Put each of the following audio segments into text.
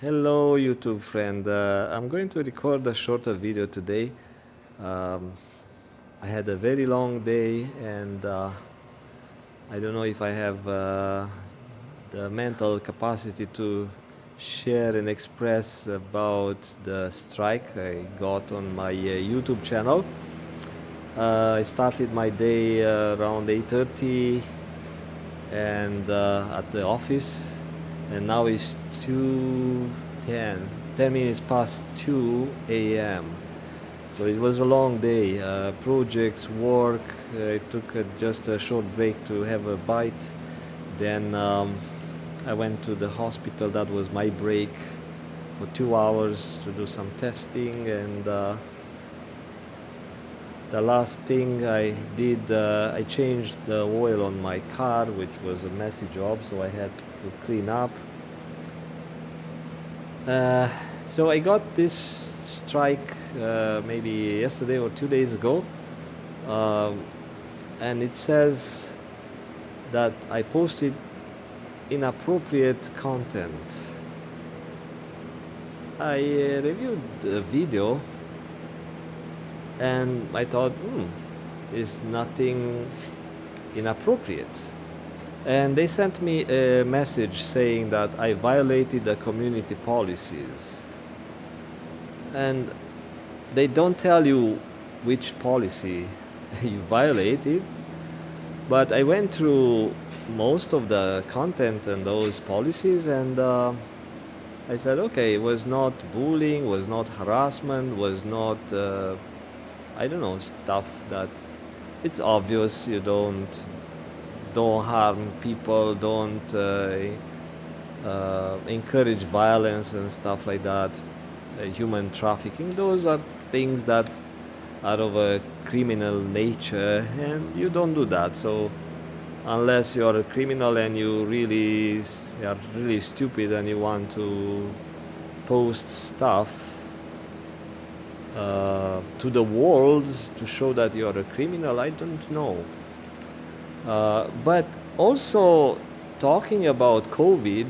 Hello YouTube friend, I'm going to record a shorter video today. Um, I had a very long day and I don't know if I have the mental capacity to share and express about the strike I got on my YouTube channel. I started my day around 8:30 and at the office, and now it's 2:10, 10 minutes past 2 a.m. So it was a long day, projects, work. I took just a short break to have a bite. Then I went to the hospital. That was my break for 2 hours to do some testing. And the last thing I did, I changed the oil on my car, which was a messy job, so I had to clean up. Uh, so I got this strike maybe yesterday or 2 days ago, um, and it says that I posted inappropriate content. I reviewed the video and I thought, is nothing inappropriate. And they sent me a message saying that I violated the community policies. And they don't tell you which policy you violated, but I went through most of the content and those policies, and I said, okay, it was not bullying, was not harassment, was not, I don't know, stuff that it's obvious you don't harm people, don't encourage violence and stuff like that, human trafficking. Those are things that are of a criminal nature, and you don't do that. So unless you're a criminal and you are really stupid and you want to post stuff to the world to show that you're a criminal, I don't know. But also, talking about COVID,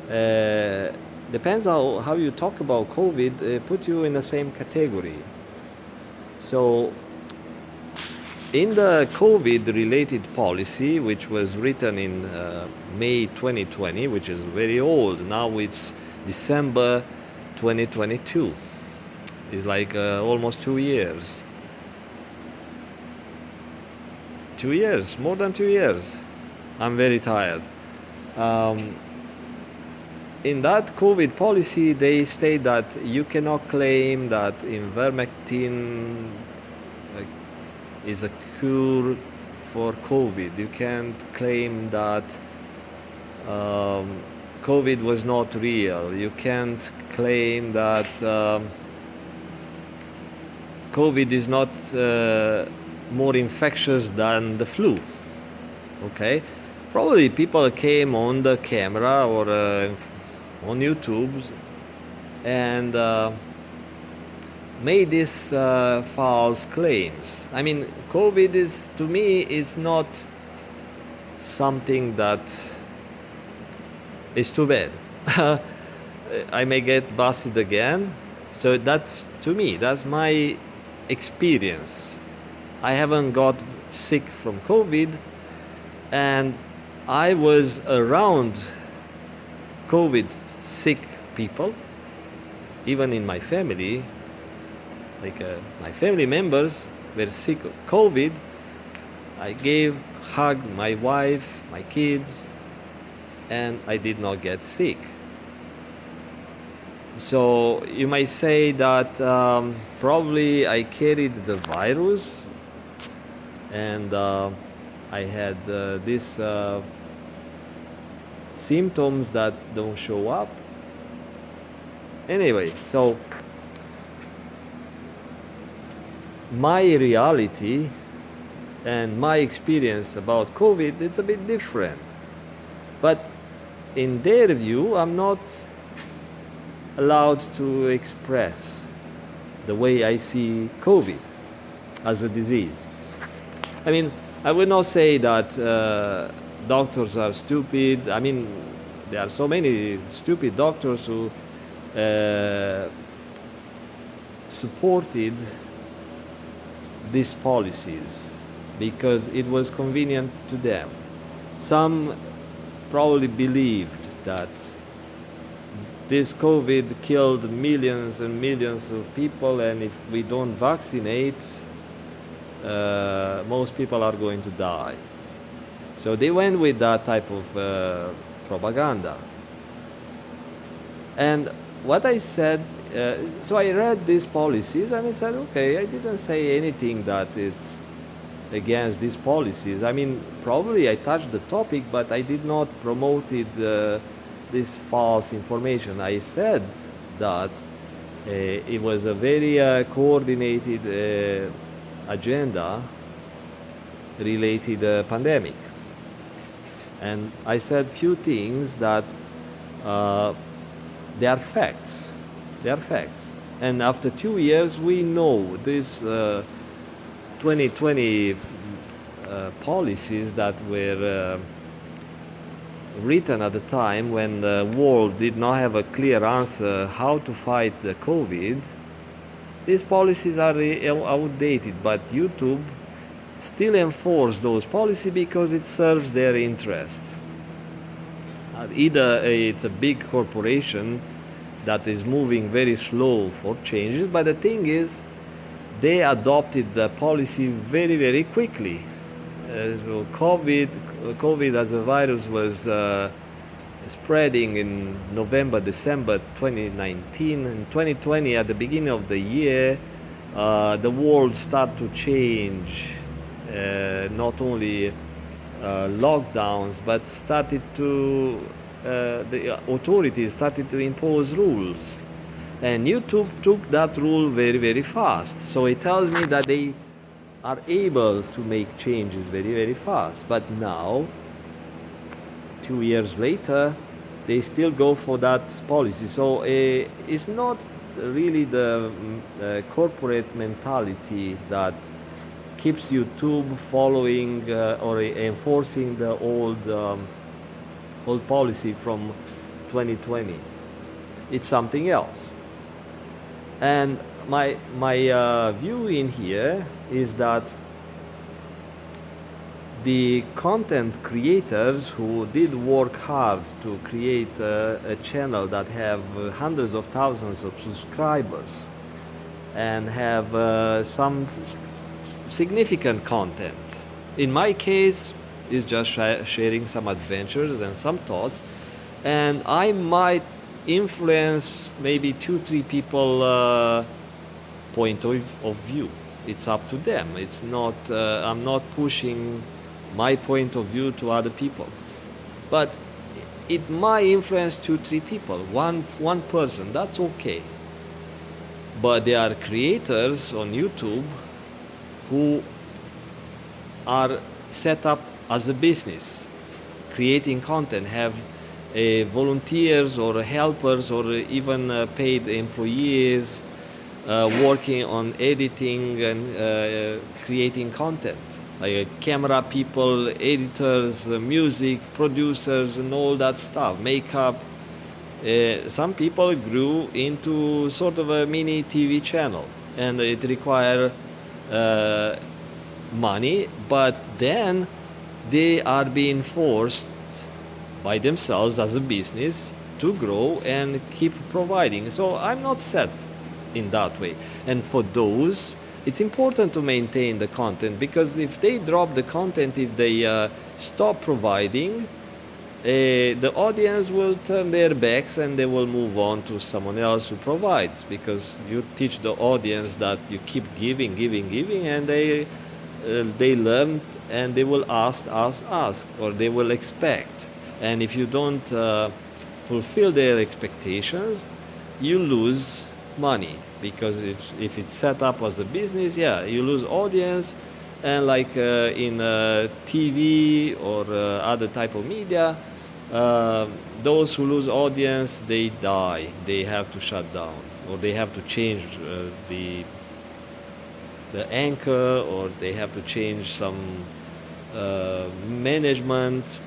uh, depends how you talk about COVID, put you in the same category. So in the COVID related policy, which was written in May 2020, which is very old, now it's December 2022. It's like almost 2 years. 2 years, more than 2 years. I'm very tired. Um, in that COVID policy, they state that you cannot claim that ivermectin is a cure for COVID. You can't claim that COVID was not real. You can't claim that COVID is not more infectious than the flu. Okay, probably people came on the camera or on YouTube and made these false claims. I mean, COVID is, to me, it's not something that is too bad. I may get busted again. So that's, to me, that's my experience. I haven't got sick from COVID, and I was around COVID sick people, even in my family. Like my family members were sick of COVID. I hugged my wife, my kids, and I did not get sick. So you might say that probably I carried the virus, and I had these symptoms that don't show up. Anyway, so my reality and my experience about COVID, it's a bit different. But in their view, I'm not allowed to express the way I see COVID as a disease. I mean, I would not say that doctors are stupid. I mean, there are so many stupid doctors who supported these policies because it was convenient to them. Some probably believed that this COVID killed millions and millions of people, and if we don't vaccinate, most people are going to die. So they went with that type of propaganda. And what I said, so I read these policies and I said, okay, I didn't say anything that is against these policies. I mean, probably I touched the topic, but I did not promote it, this false information. I said that it was a very coordinated agenda related pandemic. And I said few things that uh, they are facts. They are facts. And after 2 years, we know this 2020 policies that were written at the time when the world did not have a clear answer how to fight the COVID. These policies are outdated, but YouTube still enforce those policies because it serves their interests. Either it's a big corporation that is moving very slow for changes, but the thing is, they adopted the policy very, very quickly. So COVID as a virus was spreading in November, December 2019. In 2020, at the beginning of the year, the world started to change. Not only lockdowns, but the authorities started to impose rules. And YouTube took that rule very, very fast. So it tells me that they are able to make changes very, very fast. But now, 2 years later, they still go for that policy. So it's not really the corporate mentality that keeps YouTube following or enforcing the old policy from 2020. It's something else. And my view in here is that the content creators who did work hard to create a channel that have hundreds of thousands of subscribers and have some significant content. In my case, is just sharing some adventures and some thoughts, and I might influence maybe 2-3 people point of view. It's up to them. It's not I'm not pushing my point of view to other people, but it might influence 2-3 people, one person. That's okay. But there are creators on YouTube who are set up as a business, creating content, have volunteers or helpers or even paid employees working on editing and creating content, like camera people, editors, music producers, and all that stuff, makeup. Some people grew into sort of a mini TV channel, and it requires money, but then they are being forced by themselves as a business to grow and keep providing. So I'm not set in that way. And for those, it's important to maintain the content, because if they drop the content, if they stop providing, the audience will turn their backs and they will move on to someone else who provides, because you teach the audience that you keep giving, and they learn, and they will ask, or they will expect. And if you don't fulfill their expectations, you lose money, because if it's set up as a business, yeah, you lose audience. And like in TV or other type of media, those who lose audience, they die. They have to shut down, or they have to change the anchor, or they have to change some management.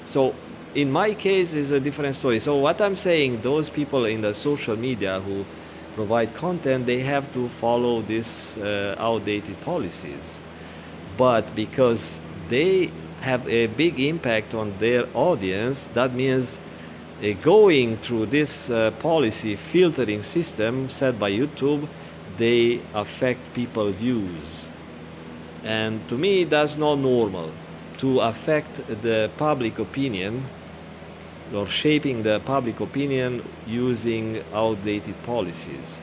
So In my case, is a different story. So what I'm saying, those people in the social media who provide content, they have to follow these outdated policies. But because they have a big impact on their audience, that means going through this policy filtering system set by YouTube, they affect people's views. And to me, that's not normal to affect the public opinion or shaping the public opinion using outdated policies.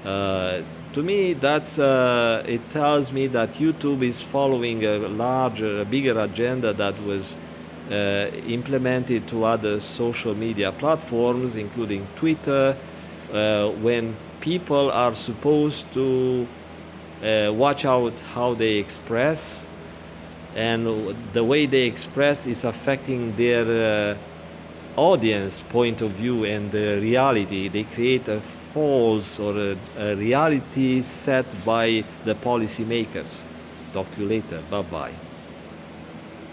To me, it tells me that YouTube is following a larger, a bigger agenda that was implemented to other social media platforms, including Twitter, when people are supposed to watch out how they express, and the way they express is affecting their audience point of view and the reality. They create a false or a reality set by the policymakers. Talk to you later. Bye bye.